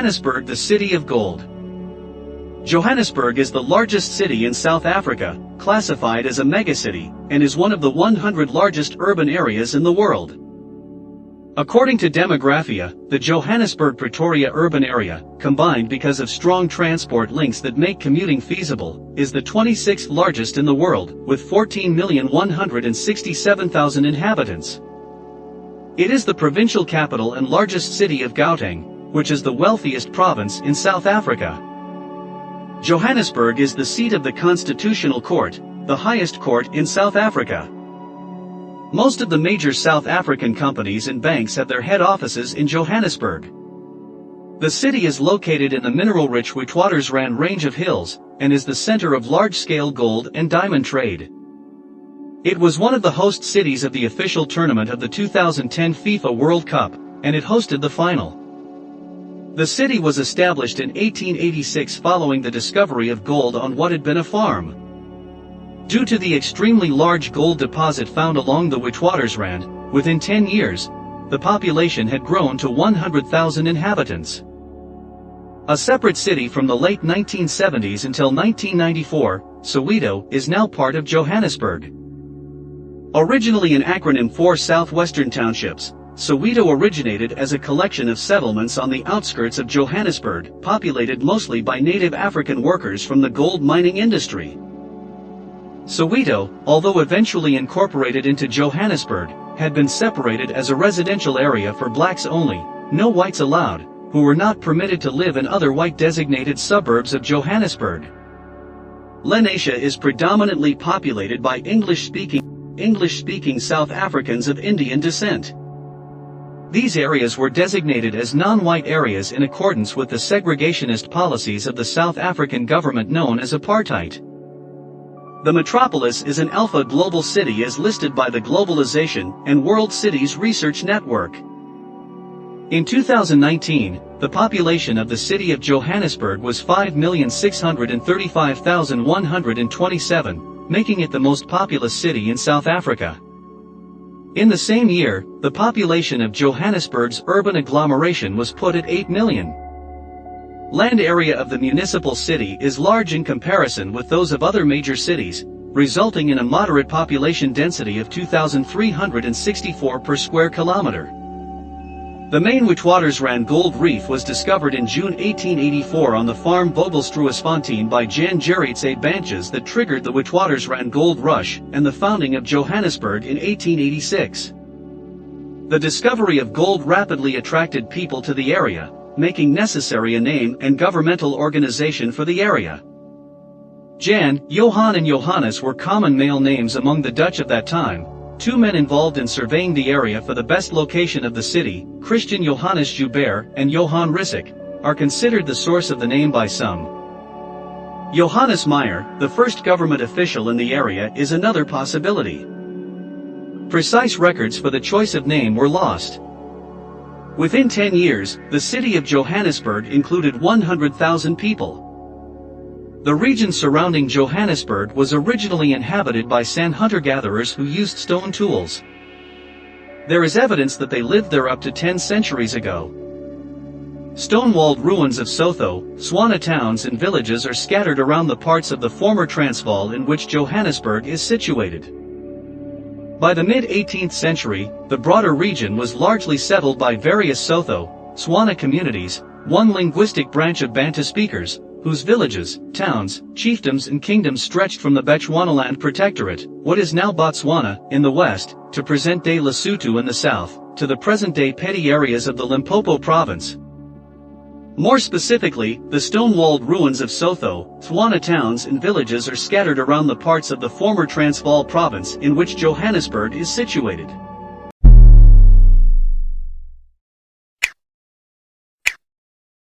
Johannesburg, the city of gold. Johannesburg is the largest city in South Africa, classified as a megacity, and is one of the 100 largest urban areas in the world. According to Demographia, the Johannesburg-Pretoria urban area, combined because of strong transport links that make commuting feasible, is the 26th largest in the world, with 14,167,000 inhabitants. It is the provincial capital and largest city of Gauteng, which is the wealthiest province in South Africa. Johannesburg is the seat of the Constitutional Court, the highest court in South Africa. Most of the major South African companies and banks have their head offices in Johannesburg. The city is located in the mineral-rich Witwatersrand range of hills, and is the center of large-scale gold and diamond trade. It was one of the host cities of the official tournament of the 2010 FIFA World Cup, and it hosted the final. The city was established in 1886 following the discovery of gold on what had been a farm. Due to the extremely large gold deposit found along the Witwatersrand, within 10 years, the population had grown to 100,000 inhabitants. A separate city from the late 1970s until 1994, Soweto is now part of Johannesburg. Originally an acronym for Southwestern Townships, Soweto originated as a collection of settlements on the outskirts of Johannesburg, populated mostly by native African workers from the gold mining industry. Soweto, although eventually incorporated into Johannesburg, had been separated as a residential area for blacks only, no whites allowed, who were not permitted to live in other white-designated suburbs of Johannesburg. Lenasia is predominantly populated by English-speaking South Africans of Indian descent. These areas were designated as non-white areas in accordance with the segregationist policies of the South African government known as apartheid. The metropolis is an alpha global city as listed by the Globalization and World Cities Research Network. In 2019, the population of the city of Johannesburg was 5,635,127, making it the most populous city in South Africa. In the same year, the population of Johannesburg's urban agglomeration was put at 8 million. Land area of the municipal city is large in comparison with those of other major cities, resulting in a moderate population density of 2,364 per square kilometer. The main Witwatersrand gold reef was discovered in June 1884 on the farm Vogelstruisfontein by Jan Gerritse Banches that triggered the Witwatersrand gold rush and the founding of Johannesburg in 1886. The discovery of gold rapidly attracted people to the area, making necessary a name and governmental organization for the area. Jan, Johan and Johannes were common male names among the Dutch of that time. Two men involved in surveying the area for the best location of the city, Christian Johannes Joubert and Johan Rissik, are considered the source of the name by some. Johannes Meyer, the first government official in the area, is another possibility. Precise records for the choice of name were lost. Within 10 years, the city of Johannesburg included 100,000 people. The region surrounding Johannesburg was originally inhabited by San hunter-gatherers who used stone tools. There is evidence that they lived there up to 10 centuries ago. Stone-walled ruins of Sotho, Tswana towns and villages are scattered around the parts of the former Transvaal in which Johannesburg is situated. By the mid-18th century, the broader region was largely settled by various Sotho, Tswana communities, one linguistic branch of Bantu speakers, whose villages, towns, chiefdoms and kingdoms stretched from the Bechuanaland Protectorate, what is now Botswana, in the west, to present-day Lesotho in the south, to the present-day petty areas of the Limpopo province. More specifically, the stone-walled ruins of Sotho, Tswana towns and villages are scattered around the parts of the former Transvaal province in which Johannesburg is situated.